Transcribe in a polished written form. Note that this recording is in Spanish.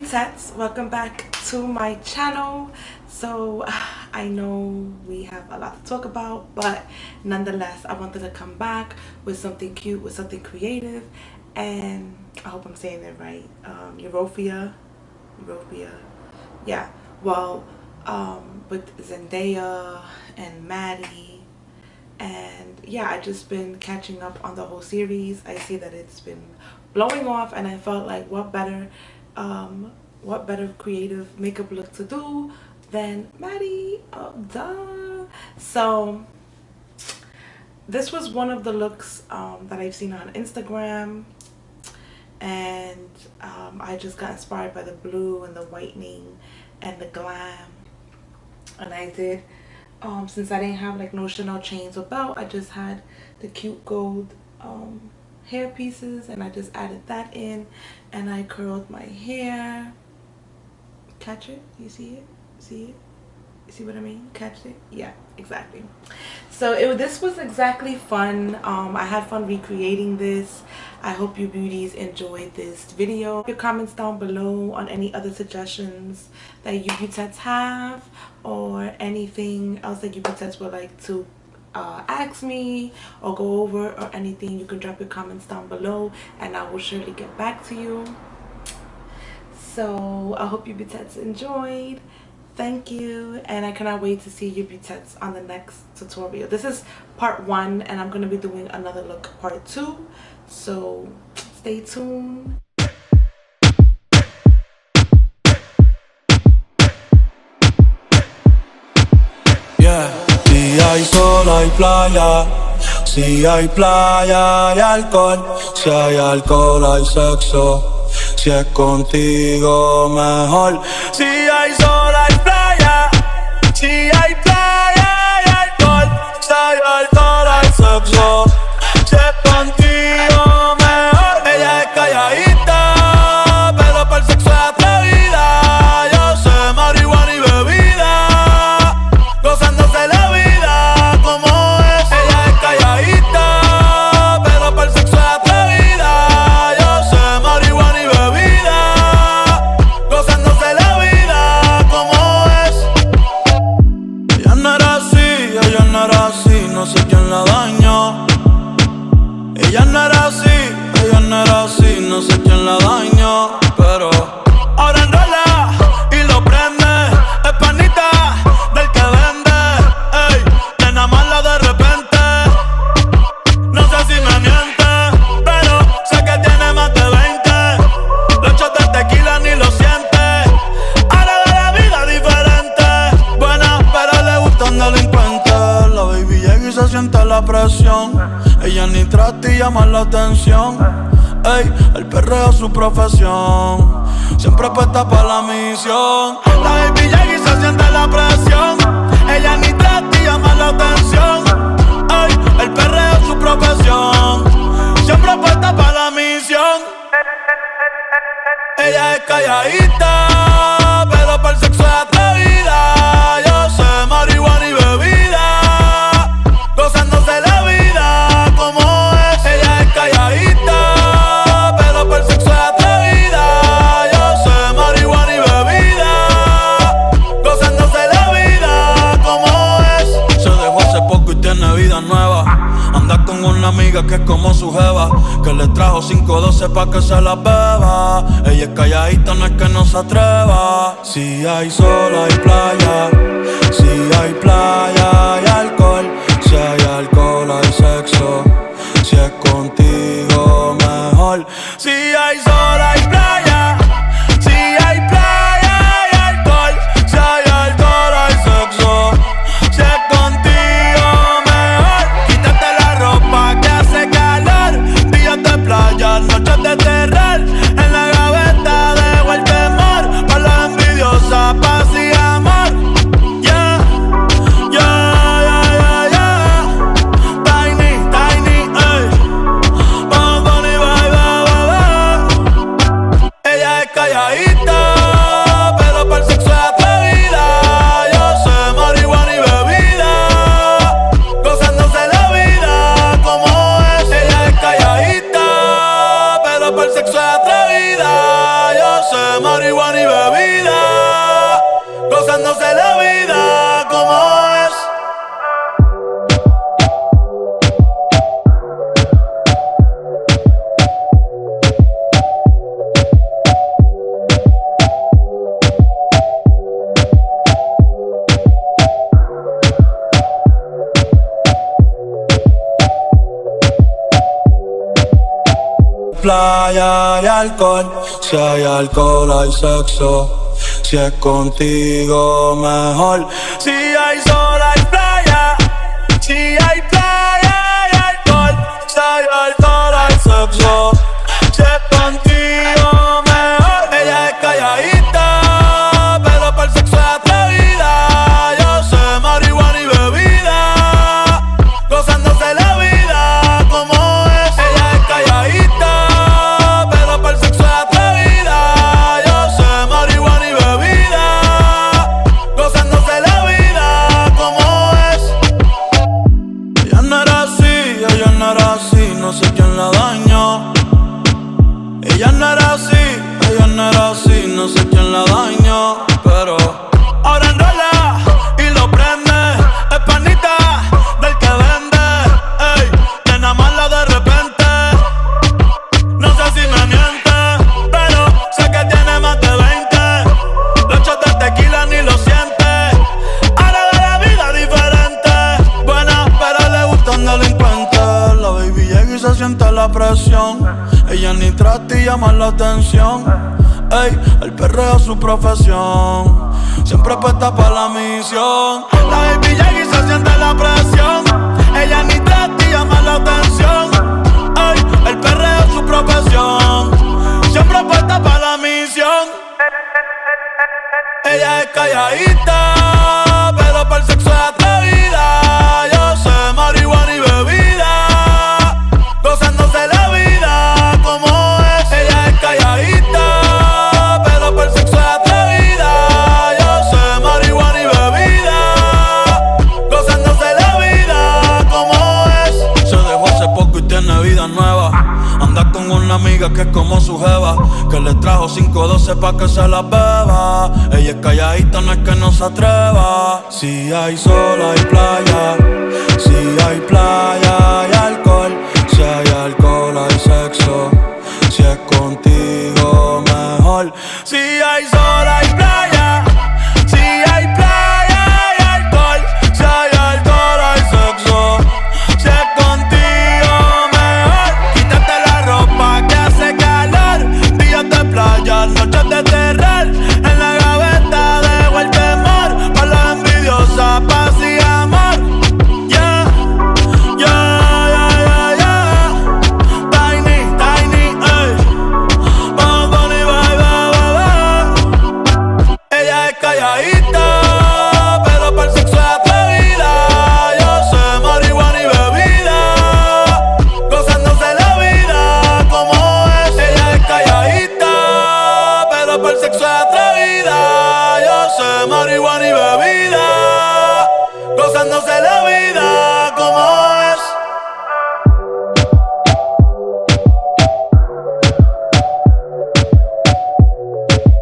Sets, welcome back to my channel. So I know we have a lot to talk about, but nonetheless I wanted to come back with something cute, with something creative, and I hope I'm saying it right. Euphoria, yeah. Well, with Zendaya and Maddy, and yeah, I just been catching up on the whole series. I see that it's been blowing off, and I felt like what better creative makeup look to do than Maddy. Oh, duh. So this was one of the looks that I've seen on Instagram, and I just got inspired by the blue and the whitening and the glam, and I did since I didn't have like no Chanel chains or belt, I just had the cute gold hair pieces, and I just added that in, and I curled my hair. Catch it? You see it? See it? You see what I mean? Catch it? Yeah, exactly. So this was exactly fun. I had fun recreating this. I hope you beauties enjoyed this video. Your comments down below on any other suggestions that you beautettes have, or anything else that you beautettes would like to ask me or go over, or anything. You can drop your comments down below and I will surely get back to you. So I hope you beautettes enjoyed. Thank you, and I cannot wait to see you beautettes on the next tutorial. This is part 1, and I'm going to be doing another look part 2, so stay tuned. Yeah. Si hay sol hay playa, si hay playa hay alcohol, si hay alcohol hay sexo, si es contigo mejor. Si hay sol hay playa, si hay playa hay alcohol, si hay alcohol hay sexo, si es contigo mejor. Ella es calladita, pero para el sexo es atrevida. Yo sé marihuana y bebida, gozándose la vida como es. Ella es calladita, pero para el sexo es atrevida. Yo sé marihuana y bebida, gozándose la vida como es. Ella no era así, no sé quién la dañó. Ella no era así, no sé quién la dañó. Pero ahora enrola y lo prende, es panita del que vende. Ey, nena mala de repente, no sé si me miente, pero sé que tiene más de 20. Los shots de tequila ni lo siente. Ahora ve la vida diferente, buena pero le gusta un delincuente. La baby llega y se siente la presión. Ella ni trata y llama la atención. Ey, el perreo es su profesión, siempre puesta para la misión. La baby llega y se siente la presión. Ella ni trata y llama la atención. Ey, el perreo es su profesión, siempre puesta para la misión. Ella es calladita, pero para el sexo es atrevida. Yo sé marihuana y bebida, gozándose la vida como es. Ella es calladita, pero para el sexo es atrevida. Yo sé marihuana y bebida, gozándose la vida como es. Se dejó hace poco y tiene vida nueva. Anda con una amiga que es como su jeva, que le trajo 512 pa' que se la beba. Ella es calladita, no es que no se atreva. Si hay sol hay playa, si hay playa hay alcohol, si hay alcohol hay sexo, si es contigo mejor. Si hay sol hay playa, si hay playa hay alcohol, si hay alcohol hay sexo, si es contigo mejor. Quítate la ropa que hace calor, días de playa, noches de terror. En la gaveta dejo el temor, pa' la envidiosa, paz y amor. Yeah, yeah, yeah, yeah, yeah. Tiny, ey. Vamos, Tony, bye, bye, bye, bye. gozándose la vida como es. Playa y alcohol, si hay alcohol hay sexo, si es contigo mejor. Si hay sol hay playa, si hay playa hay alcohol, si hay alcohol hay sexo, si es contigo mejor. Ella es calladita, pero para el sexo es atrevida. Yo sé marihuana y bebida, gozándose la vida como es. Ella es calladita, no sé quién la dañó. Ella no era así, ella no era así, no sé quién la dañó. Pero ahora enrola y lo prende, es panita del que vende. Ey, nena mala de repente, no sé si me miente, pero sé que tiene más de 20. Los shots de tequila ni lo siente. Ahora ve la vida diferente, buena pero le gustan delincuentes. La baby llega y se siente la presión. Ella ni trata y llama la atención. Ey, el perreo es su profesión. Siempre puesta para la misión. La baby llega y se siente la presión. Ella ni trata y llama la atención. Ey, el perreo es su profesión. Siempre puesta para la misión. Ella es calladita, pero para el sexo es atrevida. Yo sé marihuana y bebida, gozándose la vida como es. Ella es calladita, pero para el sexo es atrevida. Yo sé marihuana y bebida, gozándose la vida como es. Se dejó hace poco y tiene vida nueva. Anda con una amiga que es como su jeva, que le trajo 512 pa' que se la beba. Ella es calladita, no es que no se atreva. Si hay sol hay playa, si hay playa hay alcohol, si hay alcohol hay sexo, si es contigo mejor. Si hay sol hay playa, si hay playa hay alcohol, si hay alcohol hay sexo, si es contigo mejor. Quítate la ropa que hace calor, días de playa, noches de terror. En la gaveta dejo el temor, pa' la envidiosa, paz y amor. Yeah, yeah, yeah, yeah, yeah. Tiny, tiny, ey. Vamos, Bonnie, bye, bye, bye, bye. Ella es calladita, pero para el sexo es atrevida. Yo sé marihuana y bebida, gozándose la vida como es. Ella es calladita, pero para el sexo es atrevida. Yo sé marihuana y bebida, gozándose